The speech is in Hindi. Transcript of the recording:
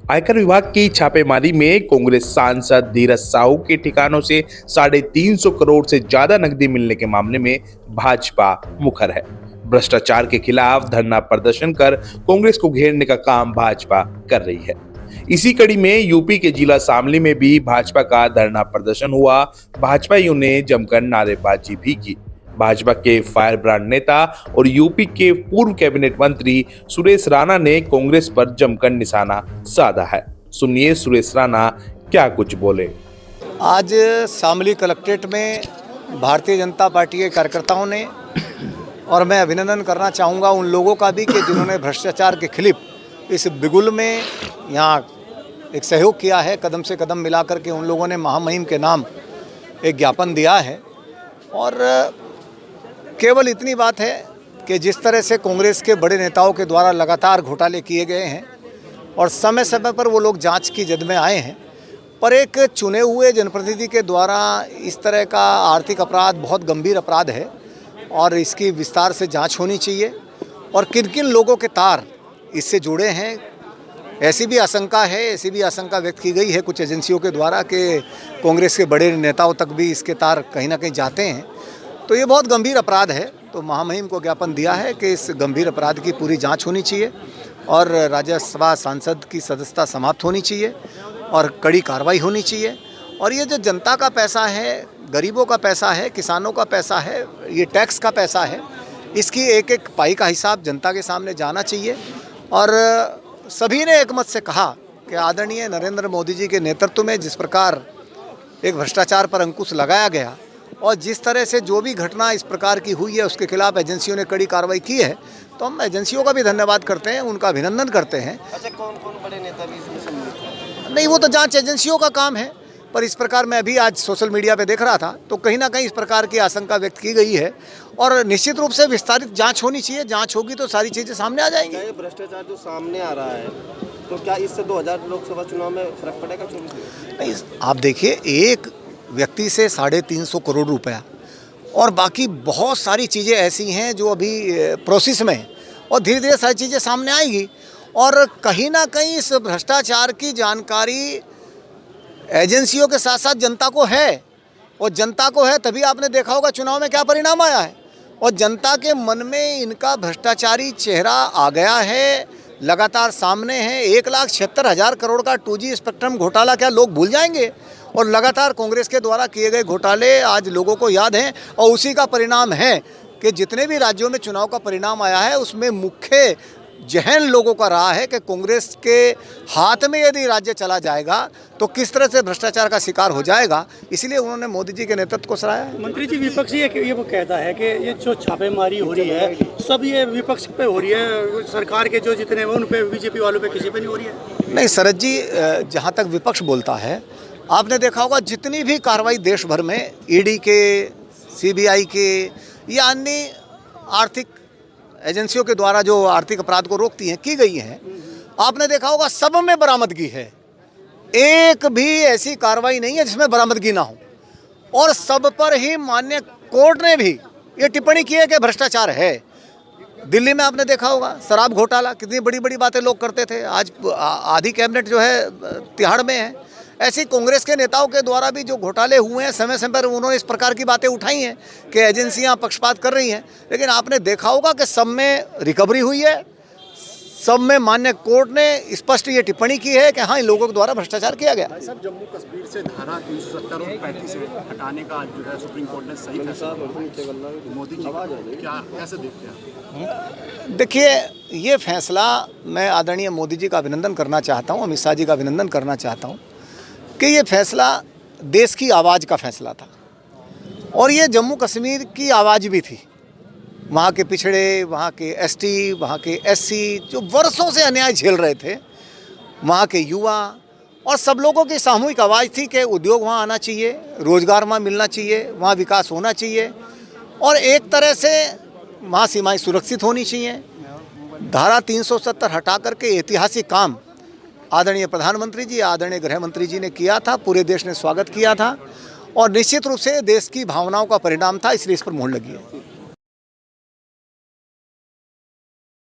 आयकर विभाग की छापेमारी में कांग्रेस सांसद धीरज साहू के ठिकानों से 350 करोड़ से ज्यादा नकदी मिलने के मामले में भाजपा मुखर है। भ्रष्टाचार के खिलाफ धरना प्रदर्शन कर कांग्रेस को घेरने का काम भाजपा कर रही है। इसी कड़ी में यूपी के जिला शामली में भी भाजपा का धरना प्रदर्शन हुआ। भाजपाइयों ने जमकर नारेबाजी भी की। भाजपा के फायर ब्रांड नेता और यूपी के पूर्व कैबिनेट मंत्री सुरेश राणा ने कांग्रेस पर जमकर निशाना साधा है। सुनिए सुरेश राणा क्या कुछ बोले। आज शामली कलेक्ट्रेट में भारतीय जनता पार्टी के कार्यकर्ताओं ने, और मैं अभिनंदन करना चाहूँगा उन लोगों का भी कि जिन्होंने भ्रष्टाचार के खिलाफ इस बिगुल में यहाँ एक सहयोग किया है। कदम से कदम मिलाकर के उन लोगों ने महामहिम के नाम एक ज्ञापन दिया है। और केवल इतनी बात है कि जिस तरह से कांग्रेस के बड़े नेताओं के द्वारा लगातार घोटाले किए गए हैं और समय समय पर वो लोग जांच की जद में आए हैं, पर एक चुने हुए जनप्रतिनिधि के द्वारा इस तरह का आर्थिक अपराध बहुत गंभीर अपराध है और इसकी विस्तार से जांच होनी चाहिए। और किन किन लोगों के तार इससे जुड़े हैं, ऐसी भी आशंका व्यक्त की गई है कुछ एजेंसियों के द्वारा कि कांग्रेस के बड़े नेताओं तक भी इसके तार कहीं ना कहीं जाते हैं। तो ये बहुत गंभीर अपराध है। तो महामहिम को ज्ञापन दिया है कि इस गंभीर अपराध की पूरी जांच होनी चाहिए और राज्यसभा सांसद की सदस्यता समाप्त होनी चाहिए और कड़ी कार्रवाई होनी चाहिए। और ये जो जनता का पैसा है, गरीबों का पैसा है, किसानों का पैसा है, ये टैक्स का पैसा है, इसकी एक एक पाई का हिसाब जनता के सामने जाना चाहिए। और सभी ने एकमत से कहा कि आदरणीय नरेंद्र मोदी जी के नेतृत्व में जिस प्रकार एक भ्रष्टाचार पर अंकुश लगाया गया और जिस तरह से जो भी घटना इस प्रकार की हुई है उसके खिलाफ एजेंसियों ने कड़ी कार्रवाई की है, तो हम एजेंसियों का भी धन्यवाद करते हैं, उनका अभिनंदन करते हैं। अच्छा, कौन कौन बड़े नेता भी इसमें सम्मिलित हैं? नहीं, वो तो जांच एजेंसियों का काम है। पर इस प्रकार मैं अभी आज सोशल मीडिया पे देख रहा था तो कहीं ना कहीं इस प्रकार की आशंका व्यक्त की गई है और निश्चित रूप से विस्तारित जांच होनी चाहिए। जांच होगी तो सारी चीज़ें सामने आ जाएंगी। ये भ्रष्टाचार जो सामने आ रहा है, तो क्या इससे 2000 लोकसभा चुनाव में फर्क पड़ेगा 24 में? नहीं, आप देखिए, एक व्यक्ति से 350 करोड़ रुपया और बाकी बहुत सारी चीज़ें ऐसी हैं जो अभी प्रोसेस में, और धीरे धीरे सारी चीज़ें सामने आएगी। और कहीं ना कहीं इस भ्रष्टाचार की जानकारी एजेंसियों के साथ साथ जनता को है, और जनता को है तभी आपने देखा होगा चुनाव में क्या परिणाम आया है। और जनता के मन में इनका भ्रष्टाचारी चेहरा आ गया है, लगातार सामने है। 1,76,000 करोड़ का 2G स्पेक्ट्रम घोटाला क्या लोग भूल जाएंगे? और लगातार कांग्रेस के द्वारा किए गए घोटाले आज लोगों को याद हैं और उसी का परिणाम है कि जितने भी राज्यों में चुनाव का परिणाम आया है उसमें मुख्य जहन लोगों का रहा है कि कांग्रेस के हाथ में यदि राज्य चला जाएगा तो किस तरह से भ्रष्टाचार का शिकार हो जाएगा। इसलिए उन्होंने मोदी जी के नेतृत्व को सराहा है। मंत्री जी, विपक्ष ये वो कहता है कि ये जो छापेमारी हो रही है सब ये विपक्ष पे हो रही है, सरकार के जो जितने उन पे, बीजेपी वालों पे किसी पे नहीं हो रही है। नहीं शरद जी, जहाँ तक विपक्ष बोलता है, आपने देखा होगा जितनी भी कार्रवाई देश भर में ईडी के, सीबीआई के या अन्य आर्थिक एजेंसियों के द्वारा जो आर्थिक अपराध को रोकती हैं की गई हैं, आपने देखा होगा सब में बरामदगी है। एक भी ऐसी कार्रवाई नहीं है जिसमें बरामदगी ना हो। और सब पर ही माननीय कोर्ट ने भी ये टिप्पणी की है कि भ्रष्टाचार है। दिल्ली में आपने देखा होगा शराब घोटाला, कितनी बड़ी बड़ी बातें लोग करते थे, आज आधी कैबिनेट जो है तिहाड़ में है। ऐसी कांग्रेस के नेताओं के द्वारा भी जो घोटाले हुए हैं समय समय पर उन्होंने इस प्रकार की बातें उठाई हैं कि एजेंसियां पक्षपात कर रही हैं। लेकिन आपने देखा होगा कि सब में रिकवरी हुई है, सब में माननीय कोर्ट ने स्पष्ट ये टिप्पणी की है कि हाँ, इन लोगों के द्वारा भ्रष्टाचार किया गया। सब जम्मू कश्मीर से धारा 370 और 35 से हटाने का जो है सुप्रीम कोर्ट ने सही फैसला किया। मोदी जी क्या कैसे देखते हैं? देखिए, ये फैसला मैं आदरणीय मोदी जी का अभिनंदन करना चाहता हूँ, अमित शाह जी का अभिनंदन करना चाहता हूँ कि ये फैसला देश की आवाज़ का फैसला था और ये जम्मू कश्मीर की आवाज़ भी थी। वहाँ के पिछड़े, वहाँ के एसटी, वहाँ के एससी जो वर्षों से अन्याय झेल रहे थे, वहाँ के युवा और सब लोगों की सामूहिक आवाज़ थी कि उद्योग वहाँ आना चाहिए, रोज़गार वहाँ मिलना चाहिए, वहाँ विकास होना चाहिए और एक तरह से वहाँ सीमाएं सुरक्षित होनी चाहिए। धारा 370 हटा करके ऐतिहासिक काम आदरणीय प्रधानमंत्री जी, आदरणीय गृह मंत्री जी ने किया था, पूरे देश ने स्वागत किया था और निश्चित रूप से देश की भावनाओं का परिणाम था, इसलिए इस पर मोहर लगी है।